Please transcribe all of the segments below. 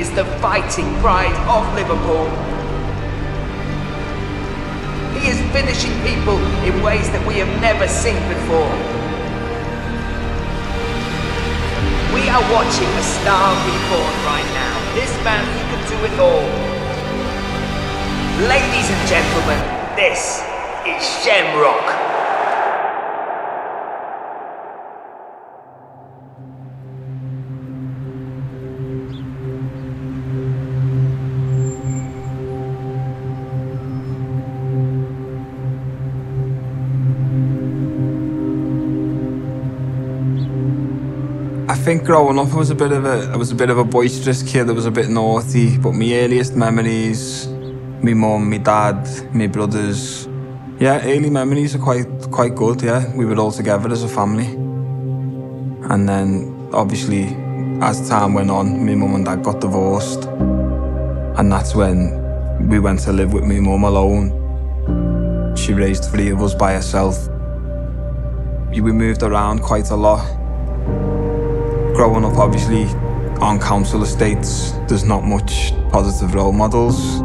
is the fighting pride of Liverpool. He is finishing people in ways that we have never seen before. We are watching a star reborn right now. This man, he can do it all. Ladies and gentlemen, this is Shem Rock. I think growing up I was a bit of a boisterous kid. I was a bit naughty, but my earliest memories, my mum, my dad, my brothers, yeah, early memories are quite good. Yeah, we were all together as a family, and then obviously as time went on, my mum and dad got divorced, and that's when we went to live with my mum alone. She raised 3 of us by herself. We moved around quite a lot. Growing up, obviously, on council estates, there's not much positive role models.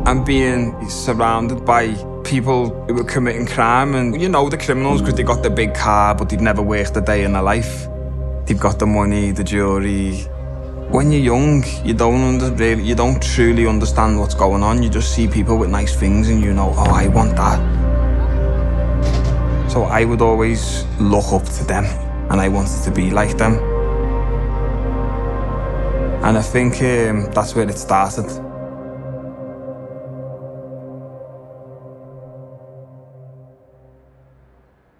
And being surrounded by people who were committing crime, and you know the criminals because they got the big car, but they've never worked a day in their life. They've got the money, the jewelry. When you're young, you don't truly understand what's going on. You just see people with nice things and you know, oh, I want that. So I would always look up to them and I wanted to be like them. And I think that's where it started.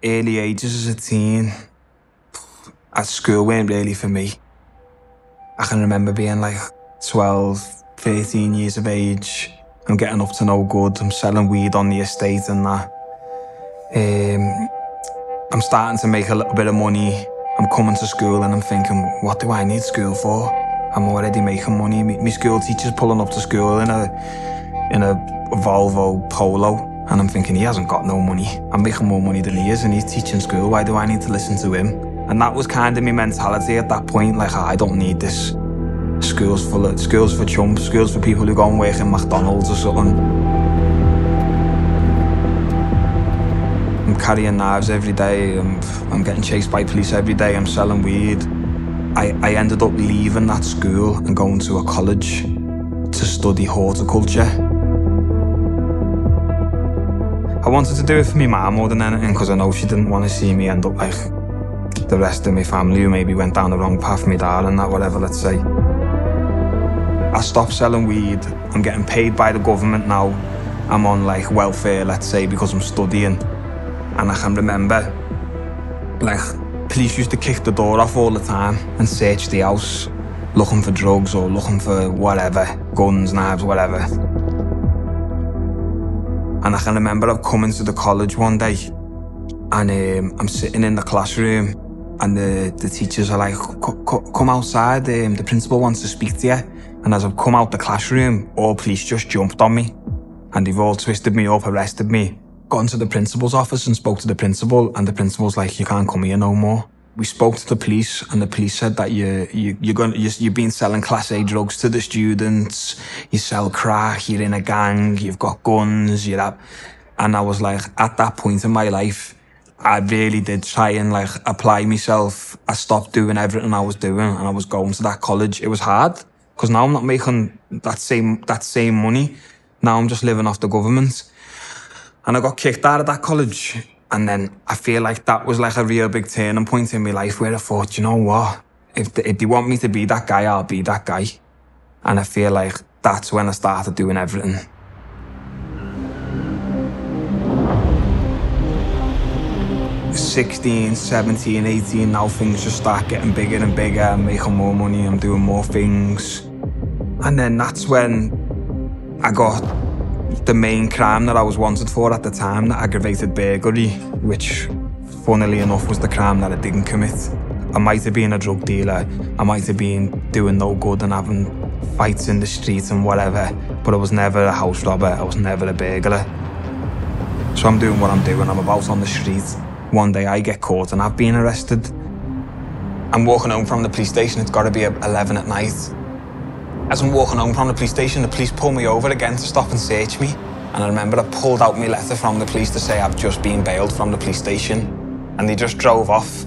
Early ages as a teen, at school weren't really for me. I can remember being like 12, 13 years of age. I'm getting up to no good. I'm selling weed on the estate and that. I'm starting to make a little bit of money. I'm coming to school and I'm thinking, what do I need school for? I'm already making money. My school teacher's pulling up to school in a Volvo Polo, and I'm thinking he hasn't got no money. I'm making more money than he is, and he's teaching school. Why do I need to listen to him? And that was kind of my mentality at that point. Like, I don't need this. School's for chumps. School's for people who go and work in McDonald's or something. I'm carrying knives every day. I'm getting chased by police every day. I'm selling weed. I ended up leaving that school and going to a college to study horticulture. I wanted to do it for my mum more than anything because I know she didn't want to see me end up like the rest of my family who maybe went down the wrong path, my dad and that, whatever, let's say. I stopped selling weed. I'm getting paid by the government now. I'm on like welfare, let's say, because I'm studying. And I can remember, like, police used to kick the door off all the time and search the house, looking for drugs or looking for whatever, guns, knives, whatever. And I can remember I'm coming to the college one day and I'm sitting in the classroom and the teachers are like, come outside, the principal wants to speak to you. And as I've come out the classroom, all police just jumped on me and they've all twisted me up, arrested me. Gone to the principal's office and spoke to the principal, and the principal's like, you can't come here no more. We spoke to the police and the police said that you've been selling Class A drugs to the students, you sell crack, you're in a gang, you've got guns, and I was like, at that point in my life, I really did try and like apply myself. I stopped doing everything I was doing and I was going to that college. It was hard because now I'm not making that same money. Now I'm just living off the government. And I got kicked out of that college. And then I feel like that was like a real big turning point in my life where I thought, you know what? If they want me to be that guy, I'll be that guy. And I feel like that's when I started doing everything. At 16, 17, 18, now things just start getting bigger and bigger. I'm making more money, I'm doing more things. And then that's when I got the main crime that I was wanted for at the time, the aggravated burglary, which, funnily enough, was the crime that I didn't commit. I might have been a drug dealer, I might have been doing no good and having fights in the streets and whatever, but I was never a house robber, I was never a burglar. So I'm doing what I'm doing, I'm about on the street. One day I get caught and I've been arrested. I'm walking home from the police station, it's got to be 11 at night. As I'm walking home from the police station, the police pull me over again to stop and search me. And I remember I pulled out my letter from the police to say I've just been bailed from the police station. And they just drove off.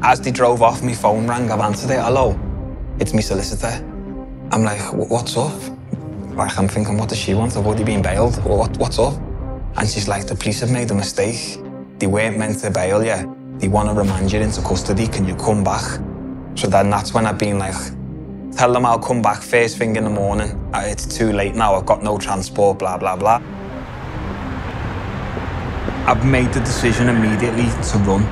As they drove off, my phone rang, I've answered it. Hello, it's me solicitor. I'm like, what's up? Like, I'm thinking, what does she want? I've already been bailed. What's up? And she's like, the police have made a mistake. They weren't meant to bail you. They want to remand you into custody. Can you come back? So then that's when I've been like, tell them I'll come back first thing in the morning. It's too late now, I've got no transport, blah, blah, blah. I've made the decision immediately to run.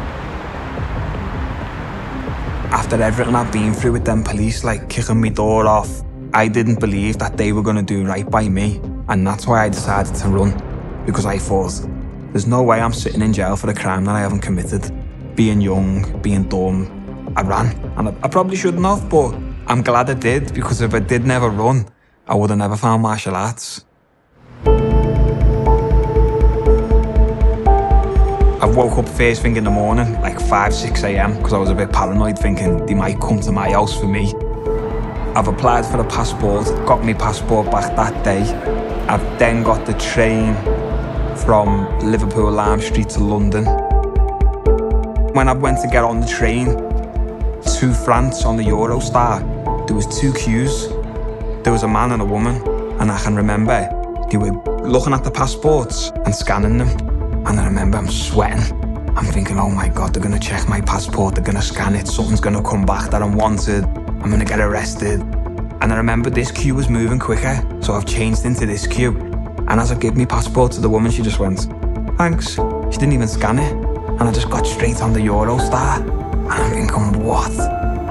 After everything I've been through with them police, like kicking my door off, I didn't believe that they were going to do right by me. And that's why I decided to run. Because I thought, there's no way I'm sitting in jail for a crime that I haven't committed. Being young, being dumb, I ran. And I probably shouldn't have, but I'm glad I did, because if I did never run, I would have never found martial arts. I woke up first thing in the morning, like 5, 6 a.m, because I was a bit paranoid, thinking they might come to my house for me. I've applied for a passport, got my passport back that day. I've then got the train from Liverpool Lime Street to London. When I went to get on the train to France on the Eurostar, there was 2 queues. There was a man and a woman, and I can remember they were looking at the passports and scanning them. And I remember I'm sweating. I'm thinking, oh my God, they're gonna check my passport, they're gonna scan it, something's gonna come back that I'm wanted, I'm gonna get arrested. And I remember this queue was moving quicker, so I've changed into this queue. And as I gave my passport to the woman, she just went, thanks. She didn't even scan it. And I just got straight on the Eurostar. And I'm thinking, what?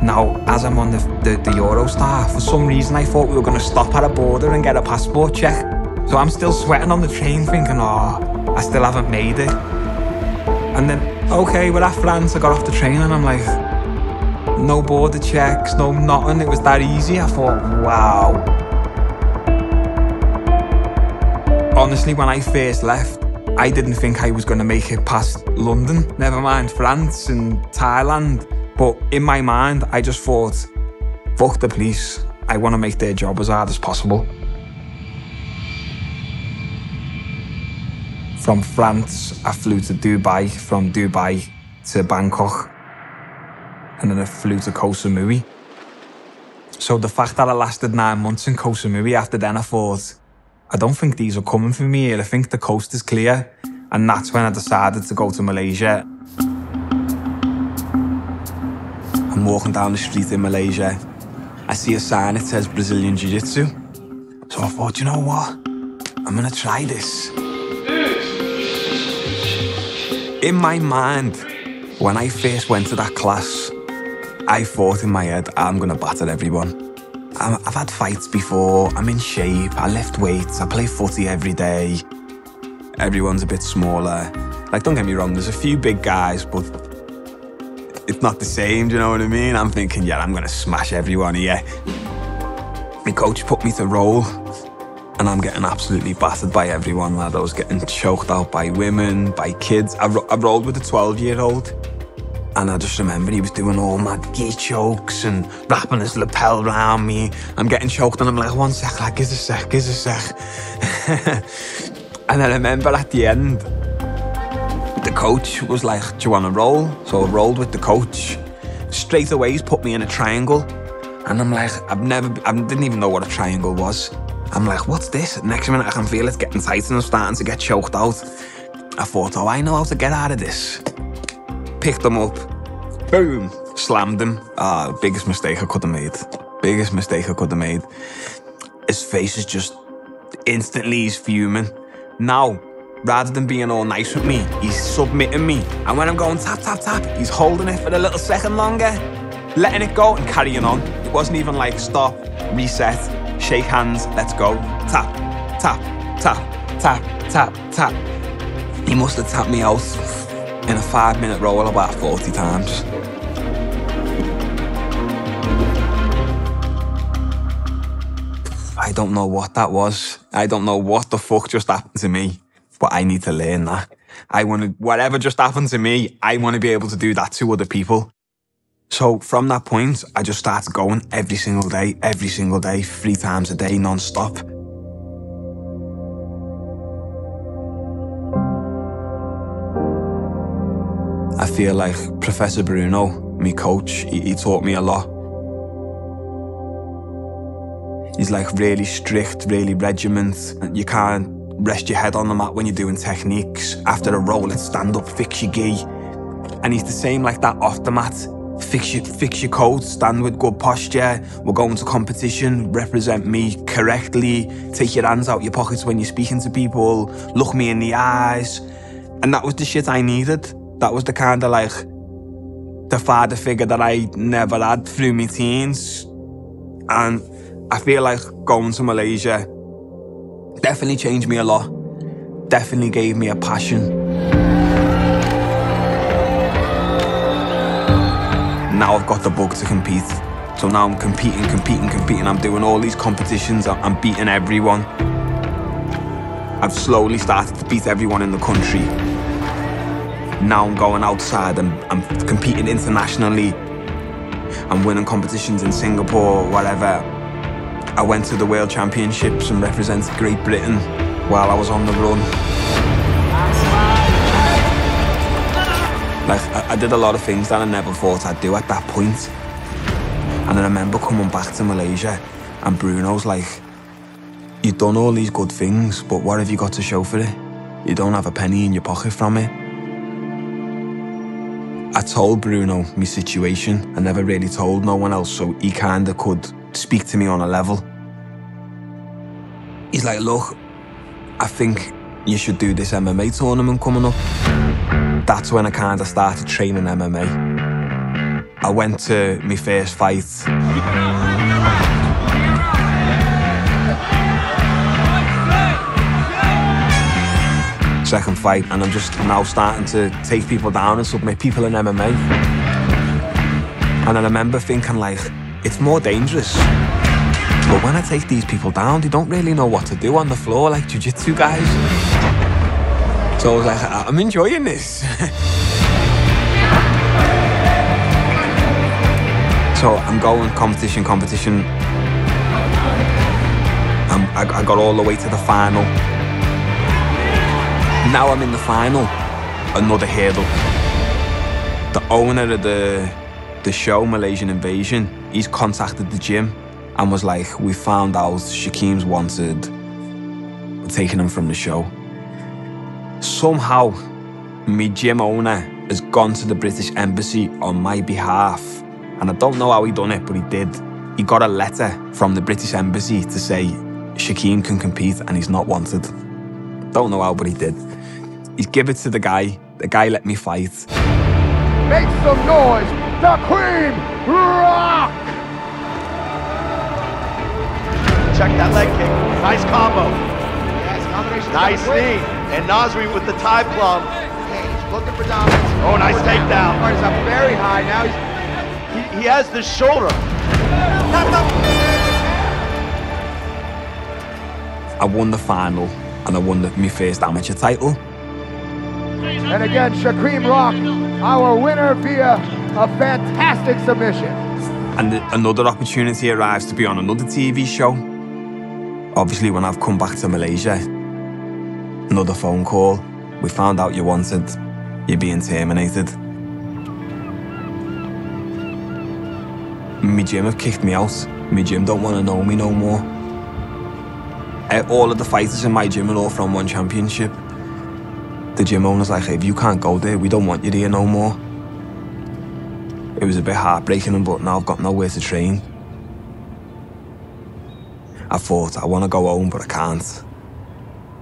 Now, as I'm on the Eurostar, for some reason I thought we were gonna stop at a border and get a passport check. So I'm still sweating on the train thinking, oh, I still haven't made it. And then, okay, we're at France, I got off the train and I'm like, no border checks, no nothing, it was that easy. I thought, wow. Honestly, when I first left, I didn't think I was going to make it past London, never mind France and Thailand. But in my mind, I just thought, fuck the police. I want to make their job as hard as possible. From France, I flew to Dubai, from Dubai to Bangkok, and then I flew to Koh Samui. So the fact that I lasted 9 months in Koh Samui, after then I thought, I don't think these are coming for me here, I think the coast is clear. And that's when I decided to go to Malaysia. I'm walking down the street in Malaysia. I see a sign that says Brazilian Jiu-Jitsu. So I thought, you know what? I'm gonna try this. In my mind, when I first went to that class, I thought in my head, I'm gonna batter everyone. I've had fights before, I'm in shape, I lift weights, I play footy every day. Everyone's a bit smaller. Like, don't get me wrong, there's a few big guys, but it's not the same, do you know what I mean? I'm thinking, yeah, I'm gonna smash everyone here. My coach put me to roll, and I'm getting absolutely battered by everyone, lad. I was getting choked out by women, by kids. I rolled with a 12-year-old. And I just remember he was doing all mad gi chokes and wrapping his lapel around me. I'm getting choked and I'm like, one sec, like, give us a sec. And I remember at the end, the coach was like, do you want to roll? So I rolled with the coach. Straight away, he's put me in a triangle. And I'm like, I didn't even know what a triangle was. I'm like, what's this? Next minute I can feel it getting tight and I'm starting to get choked out. I thought, oh, I know how to get out of this. Picked him up, boom, slammed him. Biggest mistake I could have made. Biggest mistake I could have made. His face is just, instantly he's fuming. Now, rather than being all nice with me, he's submitting me. And when I'm going tap, tap, tap, he's holding it for a little second longer, letting it go and carrying on. It wasn't even like stop, reset, shake hands, let's go. Tap, tap, tap, tap, tap, tap. He must have tapped me out in a 5-minute roll about 40 times. I don't know what that was. I don't know what the fuck just happened to me, but I need to learn that. Whatever just happened to me, I want to be able to do that to other people. So from that point, I just started going every single day, 3 times a day, non-stop. I feel like Professor Bruno, my coach, he taught me a lot. He's like really strict, really regiment. You can't rest your head on the mat when you're doing techniques. After a roll, let's stand up, fix your gi. And he's the same like that off the mat. Fix your code, stand with good posture. We're going to competition, represent me correctly. Take your hands out your pockets when you're speaking to people. Look me in the eyes. And that was the shit I needed. That was the kind of like, the father figure that I never had through my teens. And I feel like going to Malaysia definitely changed me a lot. Definitely gave me a passion. Now I've got the bug to compete. So now I'm competing. I'm doing all these competitions. I'm beating everyone. I've slowly started to beat everyone in the country. Now I'm going outside and I'm competing internationally. I'm winning competitions in Singapore, whatever. I went to the World Championships and represented Great Britain while I was on the run. Like, I did a lot of things that I never thought I'd do at that point. And I remember coming back to Malaysia and Bruno's like, you've done all these good things, but what have you got to show for it? You don't have a penny in your pocket from it. I told Bruno my situation. I never really told no one else, so he kinda could speak to me on a level. He's like, look, I think you should do this MMA tournament coming up. That's when I kind of started training MMA. I went to my first fight. Second fight, and I'm just now starting to take people down and submit people in MMA. And I remember thinking like, it's more dangerous. But when I take these people down, they don't really know what to do on the floor like Jiu-Jitsu guys. So I was like, I'm enjoying this. So I'm going competition. I got all the way to the final. Now I'm in the final, another hurdle. The owner of the show, Malaysian Invasion, he's contacted the gym and was like, we found out Shaquem's wanted. We're taking him from the show. Somehow, my gym owner has gone to the British Embassy on my behalf. And I don't know how he done it, but he did. He got a letter from the British Embassy to say Shaquem can compete and he's not wanted. Don't know how, but he did. He's given it to the guy. The guy let me fight. Make some noise, Shem Rock! Check that leg kick. Nice combo. Yes, combination. Nice knee. And Nazri with the Thai plum. Okay, he's looking for dominance. Oh, nice takedown. He's up very high. Now He has the shoulder. I won the final and I won my first amateur title. And again, Shem Rock, our winner via a fantastic submission. And another opportunity arrives to be on another TV show. Obviously, when I've come back to Malaysia, another phone call. We found out you wanted. You're being terminated. My gym have kicked me out. My gym don't want to know me no more. All of the fighters in my gym are all from one championship. The gym owner's like, if you can't go there, we don't want you there no more. It was a bit heartbreaking, but now I've got nowhere to train. I thought, I want to go home, but I can't.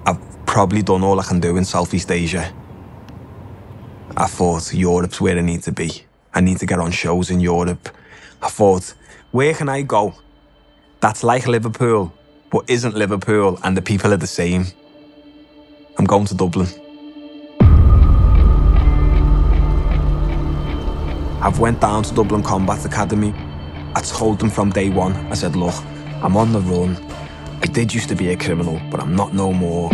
I've probably done all I can do in Southeast Asia. I thought, Europe's where I need to be. I need to get on shows in Europe. I thought, where can I go that's like Liverpool, but isn't Liverpool, and the people are the same? I'm going to Dublin. I've went down to Dublin Combat Academy. I told them from day one, I said, look, I'm on the run. I did used to be a criminal, but I'm not no more.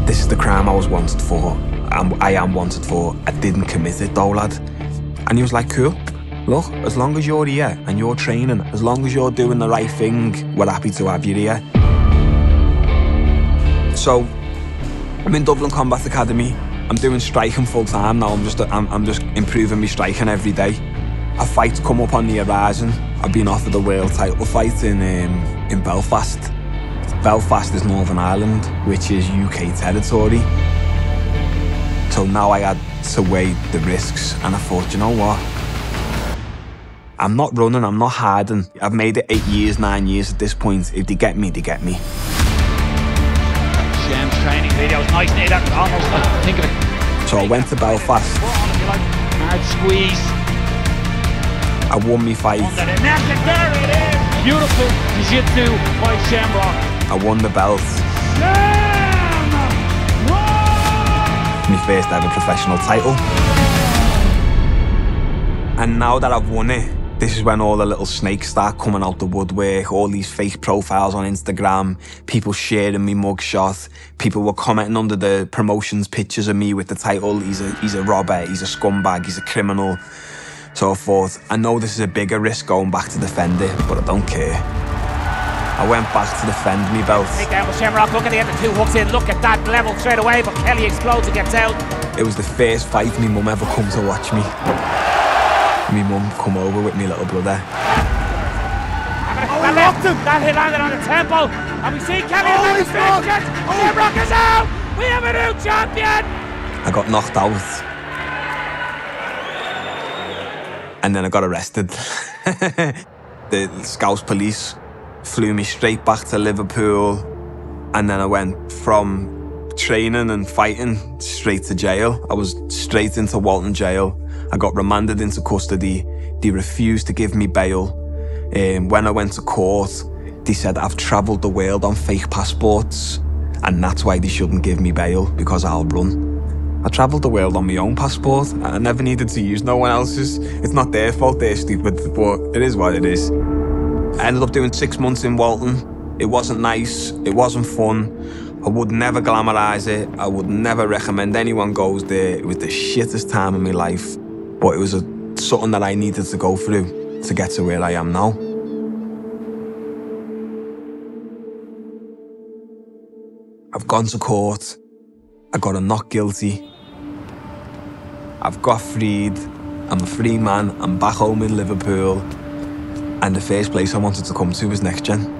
This is the crime I was wanted for. I am wanted for. I didn't commit it though, lad. And he was like, cool. look, as long as you're here and you're training, as long as you're doing the right thing, we're happy to have you here. So, I'm in Dublin Combat Academy. I'm doing striking full time now. I'm just improving my striking every day. A fight's come up on the horizon. I've been offered a world title fight in Belfast. Belfast is Northern Ireland, which is UK territory. So now I had to weigh the risks, and I thought, you know what? I'm not running, I'm not hiding. I've made it 8 years, 9 years at this point. If they get me, they get me. Shem's training videos, nice knee, that almost, think of it. So I went to Belfast. Hard squeeze. I won me fight. There it is. Beautiful Jiu-Jitsu by Shem Rock. I won the belt. Shem Rock! My first ever professional title. And now that I've won it, this is when all the little snakes start coming out the woodwork, all these fake profiles on Instagram, people sharing me mugshot, people were commenting under the promotions pictures of me with the title, he's a robber, he's a scumbag, he's a criminal. So I thought, I know this is a bigger risk going back to defend it, but I don't care. I went back to defend me belt. Take down with Shem Rock, look at the end of 2 hooks in, look at that level straight away, but Kelly explodes and gets out. It was the first fight my mum ever come to watch me. My mum come over with me little brother. That hit landed on the temple, and we see Kelly in the Shem Rock is out! We have a new champion! I got knocked out. And then I got arrested. The Scouse police flew me straight back to Liverpool. And then I went from training and fighting straight to jail. I was straight into Walton jail. I got remanded into custody. They refused to give me bail. When I went to court, they said I've travelled the world on fake passports. And that's why they shouldn't give me bail, because I'll run. I travelled the world on my own passport. I never needed to use no one else's. It's not their fault, they're stupid, but it is what it is. I ended up doing 6 months in Walton. It wasn't nice, it wasn't fun. I would never glamorise it. I would never recommend anyone goes there. It was the shittest time of my life. But it was something that I needed to go through to get to where I am now. I've gone to court. I got a not guilty. I've got freed. I'm a free man. I'm back home in Liverpool. And the first place I wanted to come to was Next Gen.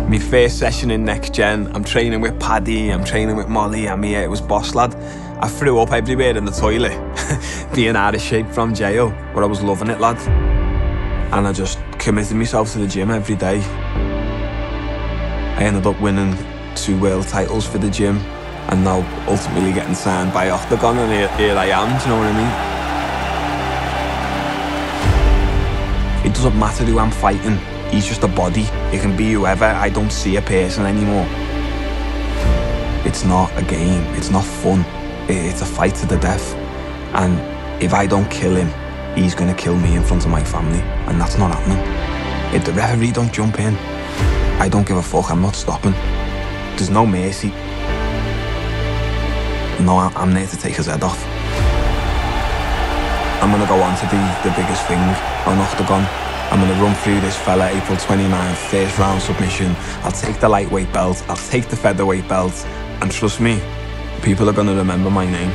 My first session in Next Gen, I'm training with Paddy, I'm training with Molly, I'm here, it was Boss Lad. I threw up everywhere in the toilet, being out of shape from jail, but I was loving it, lad. And I just committed myself to the gym every day. I ended up winning 2 world titles for the gym, and now ultimately getting signed by Oktagon, and here I am, do you know what I mean? It doesn't matter who I'm fighting, he's just a body. It can be whoever, I don't see a person anymore. It's not a game, it's not fun. It's a fight to the death. And if I don't kill him, he's gonna kill me in front of my family, and that's not happening. If the referee don't jump in, I don't give a fuck, I'm not stopping. There's no mercy. No, I'm there to take his head off. I'm gonna go on to be the biggest thing on Oktagon. I'm gonna run through this fella April 29th, first round submission. I'll take the lightweight belt, I'll take the featherweight belt, and trust me, people are gonna remember my name.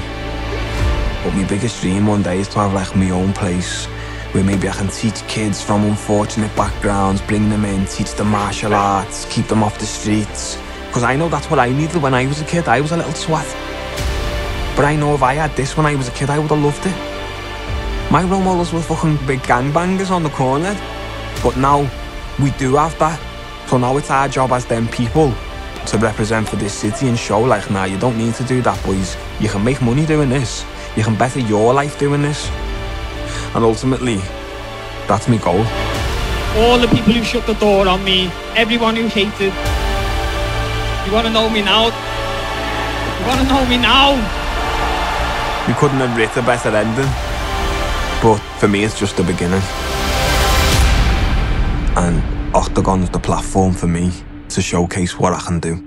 But my biggest dream one day is to have like my own place, where maybe I can teach kids from unfortunate backgrounds, bring them in, teach them martial arts, keep them off the streets. Because I know that's what I needed when I was a kid. I was a little twat. But I know if I had this when I was a kid, I would have loved it. My role models were fucking big gangbangers on the corner. But now, we do have that. So now it's our job as them people to represent for this city and show like, nah, you don't need to do that, boys. You can make money doing this. You can better your life doing this. And ultimately, that's my goal. All the people who shut the door on me, everyone who hated. You want to know me now? You want to know me now? We couldn't have written a better ending. But for me, it's just the beginning. And Oktagon's the platform for me to showcase what I can do.